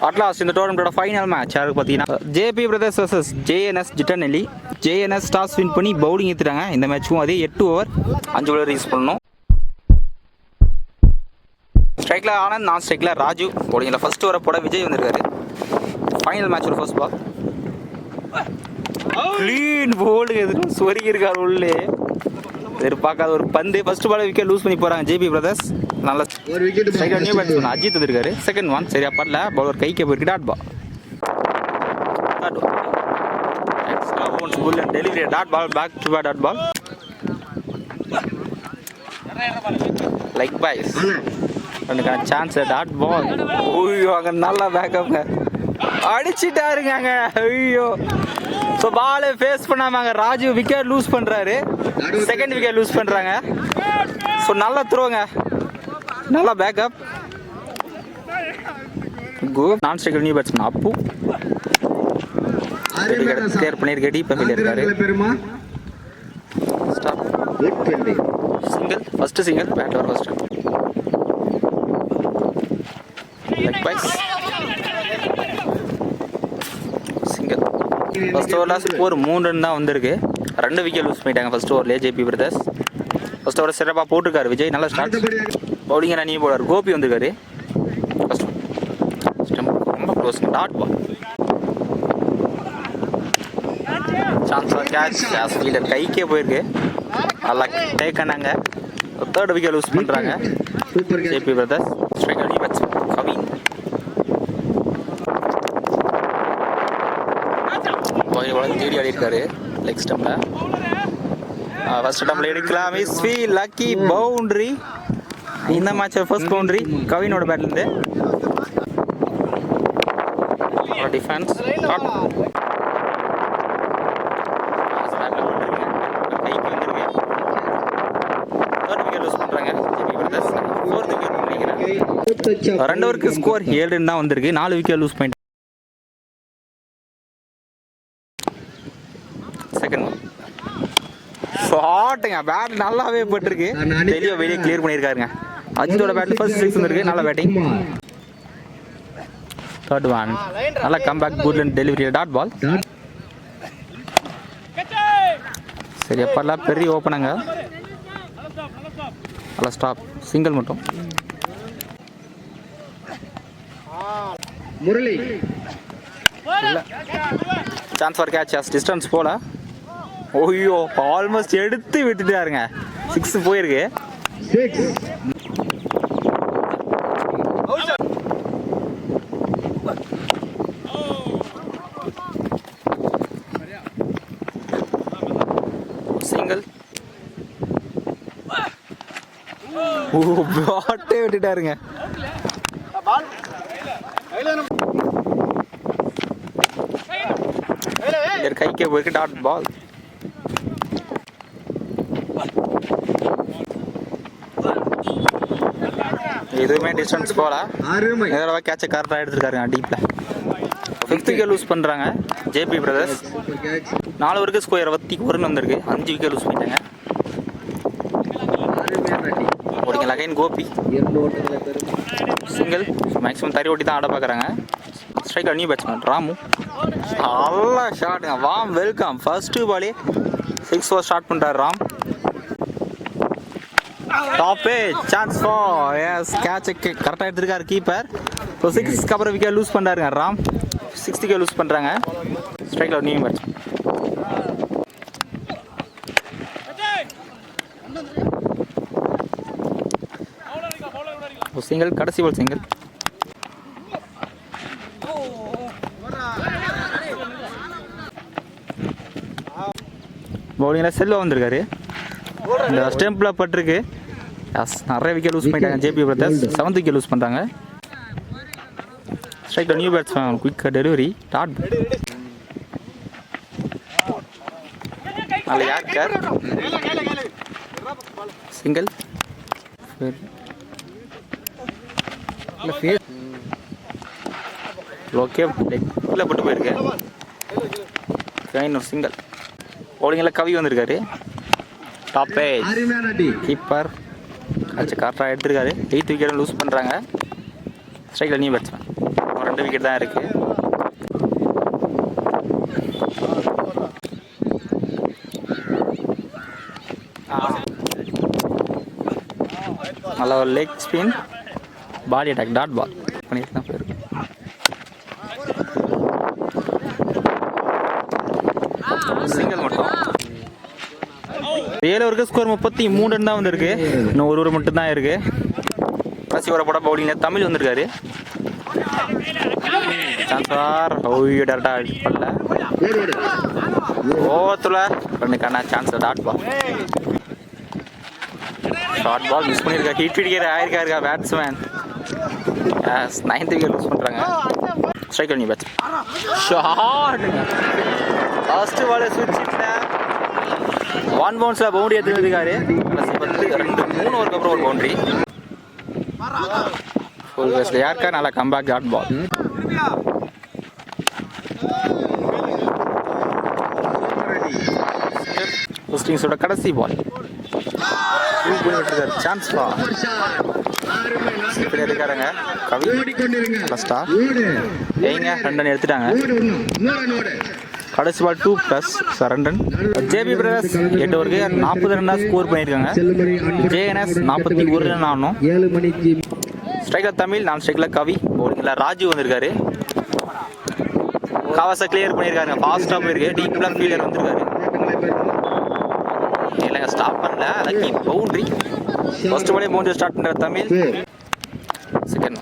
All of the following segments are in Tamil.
அட்லாஸ்ட் இந்த டோர்னமெண்ட்டோட ஃபைனல் மேட்ச் யாருக்கு பார்த்தீங்கன்னா ஜேபி பிரதர்ஸ் வர்சஸ் ஜேஎன்எஸ் ஜிட்டநெல்லி. ஜேஎன்எஸ் டாஸ் வின் பண்ணி பவுலிங் ஏற்றுட்டாங்க. இந்த மேட்ச்சும் அதே 8 ஓவர் 5 bowler யூஸ் பண்ணணும். ஸ்ட்ரைக்கில் ஆனந்த், நான் ஸ்ட்ரைக்கில் ராஜு. பவுலிங்கில் ஃபர்ஸ்ட் ஓவரை போட விஜய் வந்திருக்காரு. ஃபைனல் மேட்சோட ஃபர்ஸ்ட் பால் க்ளீன் போல்டுங்க. எதுவும் சொருகி இருக்காரு உள்ளே. எதிர்பார்க்காத ஒரு பந்து. ஃபர்ஸ்ட் பால் விக்கெட் லூஸ் பண்ணி போகிறாங்க ஜேபி பிரதர்ஸ். நல்ல ஸ்ட்ரைக்கர் நியூ பேட்ஸ்மேன் அஜித் வந்திருக்காரு. செகண்ட் ஒன் சரியா படல. பவுலர் கைக்கே போயிருக்கு. Dot ball extra ones pull and delivery. Dot ball back to back. Dot ball like boys அதுக்கான சான்ஸ். Dot ball. ஐயோ அங்கே நல்லா பேக்கப்ங்க அடிச்சுட்டாருங்க அங்கே. ஐயோ ஸோ பாலை ஃபேஸ் பண்ணாமாங்க. ராஜு விக்கெட் லூஸ் பண்ணுறாரு. செகண்ட் விக்கெட் லூஸ் பண்ணுறாங்க. ஸோ நல்லா த்ரோங்க, நல்லா backup. Go non striker new batsman Appu clear பண்ணியிருக்க. டீப் பண்ணியிருக்காரு. Stop single. First single. Bat over first. Leg byes single. First ஓவரில் ஸ்கோர் 3 ரன் தான் வந்திருக்கு. 2 விக்கெட் லூஸ் பண்ணிட்டாங்க ஃபர்ஸ்ட் ஓவர்லேயே ஜேபி பிரதர்ஸ். ஃபர்ஸ்ட் ஓவர் சிறப்பாக போட்டிருக்காரு விஜய். நல்லா start. Bowling new bowler Gopi வந்திருக்காரு. ரொம்ப close. Dot ball chance catch. Fielder கைக்கே போயிருக்கு. நல்லா டேக் பண்ணாங்க. தேர்ட் விக்கெட் லூஸ் பண்ணுறாங்க JP brothers. Striker new batsman Kavin. தேடி ஆடி இருக்காரு லெக் ஸ்டம்பில். ஃபர்ஸ்ட் ஸ்டம்பில் எடுக்கலாம். மிஸ் ஃபீ லக்கி பவுண்டரி. இந்த மேட்ச் ஃபர்ஸ்ட் பவுண்டரி கவினோட பேட்லேருந்து. டிஃபென்ஸ் கைக்கு வந்துருக்கு. தேர்ட் விக்கெட் லூஸ் பண்ணுறாங்க ஜேபி பிரதர்ஸ். ஃபோர்த் விக்கெட் பண்ணிக்கிறாங்க. 2 ஓவருக்கு ஸ்கோர் 7 ரன் தான் வந்திருக்கு. 4 விக்கெட் லூஸ் பண்ணிட்டு. செகண்ட் ஒன் ஷாட்டுங்க. பேட் நல்லாவே போட்டிருக்கு. தெளிவாக வெளியே கிளியர் பண்ணியிருக்காருங்க. அஜித்தோட பேட்டில் ஃபர்ஸ்ட் 6 வந்துருக்கு. நல்ல பேட்டிங். தேர்ட் ஒன் நல்லா comeback good and delivery. Dot ball சரி எப்பெல்லாம் பெரிய ஓப்பனுங்க. நல்லா ஸ்டாப். சிங்கிள் மட்டும். Murali chance for catch. Distance போல. ஓய்யோ ஆல்மோஸ்ட் எடுத்து விட்டுட்டாருங்க. 6 போயிருக்கு. சிங்கிள். ஓ பாட்டே விட்டுட்டாருங்க. கைக்கே போயிருக்கு. Dot ball. எதுவுமே டிஸ்டன்ஸ் போல. இதோட கேட்சை கரெக்டாக எடுத்துருக்காருங்க டீப்பில். 5th விக்கெட் லூஸ் பண்ணுறாங்க ஜேபி பிரதர்ஸ். 4 ஓவருக்கு ஸ்கோர் 21 வந்திருக்கு. 5 விக்கெட் லூஸ் பண்ணிட்டாங்க. ஓடிங்க லகைன் கோபி சிங்கிள். மேக்ஸிமம் தறி ஓட்டி தான் ஆட பார்க்குறாங்க. Striker new batsman Ramu. நல்லா ஷாட்டுங்க. வாம் வெல்கம். ஃபர்ஸ்ட்டு பாலே 6 ஓவர் ஸ்டார்ட் பண்ணுறாரு ராம். டாப்பே சான்ஸ் ஃபார் எஸ் கேட்சுக்கு கரெக்டாக எடுத்துருக்காரு கீப்பர். ஸோ 6க்கு அப்புறம் விக்கெட் லூஸ் பண்ணுறாருங்க ராம். 6th விக்கெட் லூஸ் பண்ணுறாங்க. ஸ்ட்ரைக்கில் நியூ பேட்ச். சிங்கிள். கடைசி பால் சிங்கிள். பவுலிங்கில் செல்வா வந்திருக்காரு. இந்த ஸ்டெம்பில் பட்டிருக்கு. நிறைய விக்கெட் லூஸ் பண்ணிட்டாங்க JP brothers. 7th wicket loose பண்ணுறாங்க. Striker new batsman quick delivery. Dot நல்ல யார்கர். சிங்கிள். ஓகே லெக்கில் போட்டு போயிருக்கு. சிங்கிள். பவுலிங்கில் கவி வந்திருக்காரு. டாப் கீப்பர் கரெக்டாக எடுத்துருக்காரு. 8th விக்கெட் லூஸ் பண்ணுறாங்க. ஸ்ட்ரைக்கில் நியூ பேட்ஸ்மேன் 2 விக்கெட் தான் இருக்கு. நல்ல ஒரு leg spin, body attack, dot ball பண்ணிட்டு தான் போயிருக்கு. சிங்கிள் மட்டும். வேலூருக்கு ஸ்கோர் 33 தான் வந்திருக்கு. இன்னும் ஒரு ஓவர் மட்டும் தான் இருக்கு. கடைசி ஓவர் போட பவுலிங்ல தமிழ் வந்திருக்காரு. சான்சார் ஓய்யோ டேரக்டா பண்ணல. ஓவத்துல ரன்னுக்கான chance dot ball. Short ball miss பண்ணியிருக்கா. ஹிட் விக்கெட் ஆயிருக்காருக்கா batsman. Yes 9th wicket loose பண்ணுறாங்க. ஸ்ட்ரைக் பண்ணி பேட்ஸ் ஷார்ட். ஃபர்ஸ்ட் பால் சுவிட்ச் இல்லை. 1 பவுன்ஸில் பவுண்டரி எடுத்துருக்காரு. 2-3 ஓவருக்கு அப்புறம் ஒரு பவுண்டரி. ஃபுல் பேஸில் யாருக்கா நல்லா கம்பேக் டாட் பால். ஹஸ்டிங்ஸோட கடைசி பால் சான்ஸ் இருக்காருங்க. கவி ஃபர்ஸ்டா ஏங்க 2 ரன் எடுத்துட்டாங்க. கடைசி பால் 2+, 2 ரன். ஜேபி பிரதர்ஸ் 8 ஓவருக்கு 40 ரன் ஸ்கோர் பண்ணியிருக்காங்க. ஜேஎன்எஸ் 41 ரன் ஆகணும். ஸ்ட்ரைக்கில் தமிழ், நான் ஸ்ட்ரைக்கில் கவி. பவுலிங்கில் ராஜு வந்திருக்காரு. கவாசை கிளியர் பண்ணியிருக்காருங்க. ஃபாஸ்ட்டாக போயிருக்கு. டீப் லெஃப்ட் ஃபீல்டர் வந்திருக்காரு. இல்லைங்க ஸ்டாப் பண்ணல. Lucky boundary. ஃபர்ஸ்ட் பாலே பவுண்டரி ஸ்டார்ட் பண்ணுற தமிழ். செகண்ட்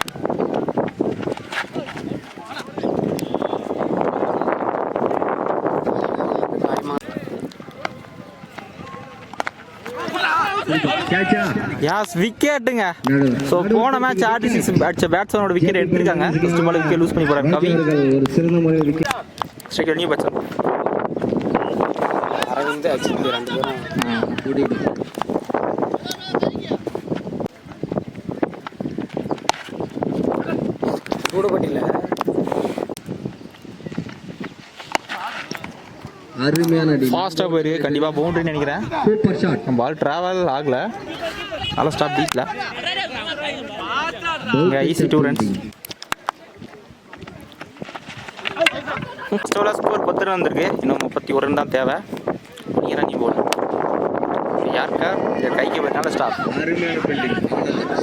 யாஸ் விக்கெட்டுங்க. ஸோ போன மேட்ச் RT6 அடிச்ச பேட்ஸ்மேனோட விக்கெட் எடுத்திருக்காங்க. ஃபர்ஸ்ட் பால் விக்கெட் லூஸ் பண்ணி போறாங்க Kavi. Strike new batsman Aravind Ajith 2 பேரும் கூடி கூடப்பட்டில அருமையான அடி. ஃபாஸ்டா போயிருக்கு. கண்டிப்பா பவுண்டரின்னு நினைக்கிறேன். Super shot. பால் டிராவல் ஆகல. நல்ல ஸ்டாப் டீப்ல. இங்க easy 2 runs. First over score 10 run வந்திருக்கு. இன்னும் 31 ரன் தான் தேவை. ரன்னி போல் யாருக்கா இந்த கைக்கு போய் நல்ல ஸ்டாப். அருமையான ஃபீல்டிங்.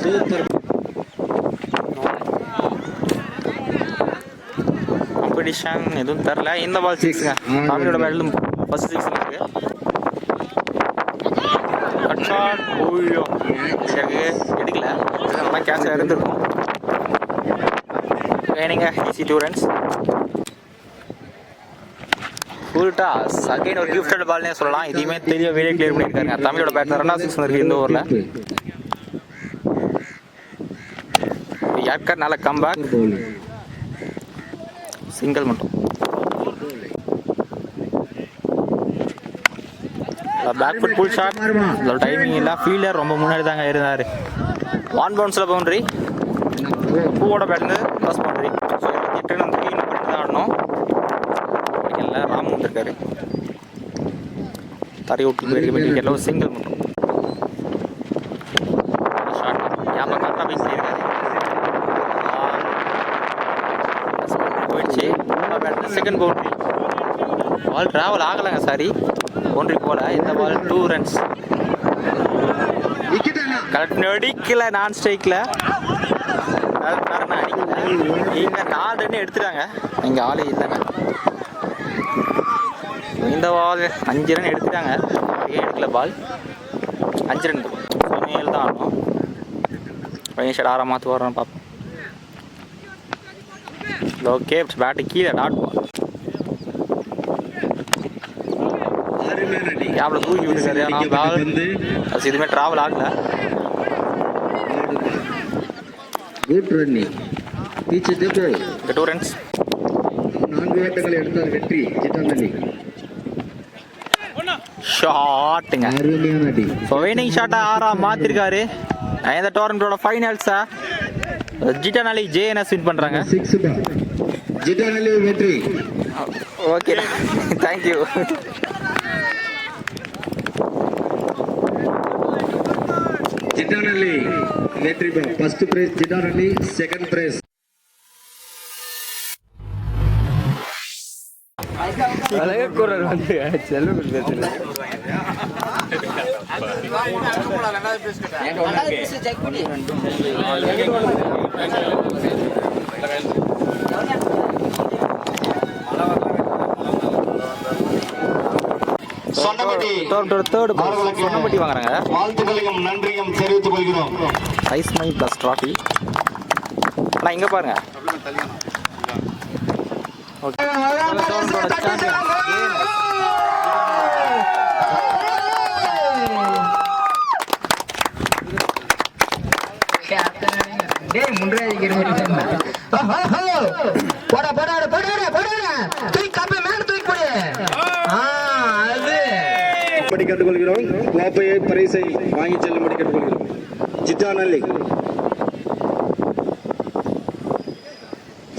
சூப்பர் காம்படிஷன் எதுவும் தரல. இந்த பால் 6ங்க. தமிழோட பேட்டில் ஃபர்ஸ்ட் 6 இருக்கு. Cut shot. ஓய்யோ எடுக்கல. நல்லா கேட்ச் இருந்திருக்கும். வேணுங்க ஈஸி 2 ரன்ஸ். ஃபுல்டா அகைன் ஒரு கிஃப்டட் பால்னே சொல்லலாம். இதையுமே தெரிய வெளியே கிளியர் பண்ணியிருக்காங்க. தமிழோட பேட்டில் 2வது 6 இருக்கு இந்த ஓவரில். யார்கர் நல்ல கம்பேக். சிங்கிள் மட்டும். Back foot pull shot. இதோட டைமிங் இல்லை. ஃபீல்டர் ரொம்ப முன்னாடி தாங்க இருந்தார். 1 பவுன்ஸில் பவுண்டரி. பூவோட பேட்லேருந்து ப்ளஸ் பவுண்டரி. ஸோ 8 ரன் வந்து இன்னும் பண்ணி தான் ஆடணும். இல்லை ராம் வந்திருக்காரு. தரையை விட்டு போயிருக்க வேண்டிய விக்கெட்டில் ஒரு சிங்கிள் மட்டும். ஷார்ட் ஞாபகம் கரெக்டாக போய் சொல்லியிருக்காரு. போயிடுச்சு. Second boundary. பால் ட்ராவல் ஆகலைங்க. சாரி பவுண்டரி போல. இந்த பால் 2 ரன்ஸ். கரெக்ட் நடிக்கல. நான் ஸ்ட்ரைக்கில் அடிக்கல. இங்கே 4 ரன் எடுத்துட்டாங்க. இங்கே ஆளே இல்லைங்க. இந்த பால் 5 ரன் எடுத்துட்டாங்க. எடுக்கல பால் 5 ரன் சமையல் தான் ஆகணும். பையன் ஆறாம் மாற்று வரோன்னு பார்ப்போம். ஓகே பேட்டு கீழே டாட் பால். கேப்ல தூக்கி விட்டுருக்காரு. ஆனால் பால் அது இதுவுமே ட்ராவல் ஆகல. Good running. பீச்சே தேப்போ 2 ரன்ஸ். 4 ஓட்டங்களை எடுத்தார் வெற்றி ஜிட்டானலி. ஷாட்டுங்க. அருமையான அடி. ஸோ வினிங் ஷாட்டை 6ஆ மாற்றிருக்காரு. இந்த டோர்னமெண்டோட ஃபைனல்ஸா ஜிட்டானலி ஜேஎன்எஸ் வின் பண்ணுறாங்க. 6 பால் ஜிட்டானலி வெற்றி. Okay thank you. ஜிட்டானலி வெற்றி. ஃபர்ஸ்ட் பிரைஸ் ஜிட்டானலி, செகண்ட் பிரைஸ் அழகக்கூறர் வந்து செல்வம் பேசுறது. சொன்னபட்டி வாங்குறாங்க. வாழ்த்துக்களையும் நன்றியும் தெரிவித்துக் கொள்கிறோம். ஐஸ் மை பிளஸ் ட்ராஃபி. ஆனால் இங்கே பாருங்க. ஓகே கேட்டுக்கொள்கிறோம். கோப்பையை பரிசை வாங்கி செல்லும்படி கேட்டுக்கொள்கிறோம். ஜித்தானல்லி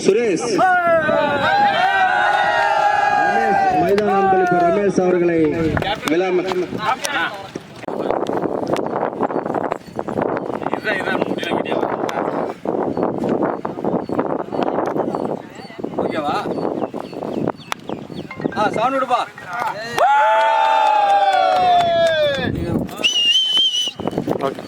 சுரேஷ் மைதான அன்பளிப்பு ரமேஷ் அவர்களை விழா ஓகேவா? சவுண்ட் விடுப்பா. ஓகே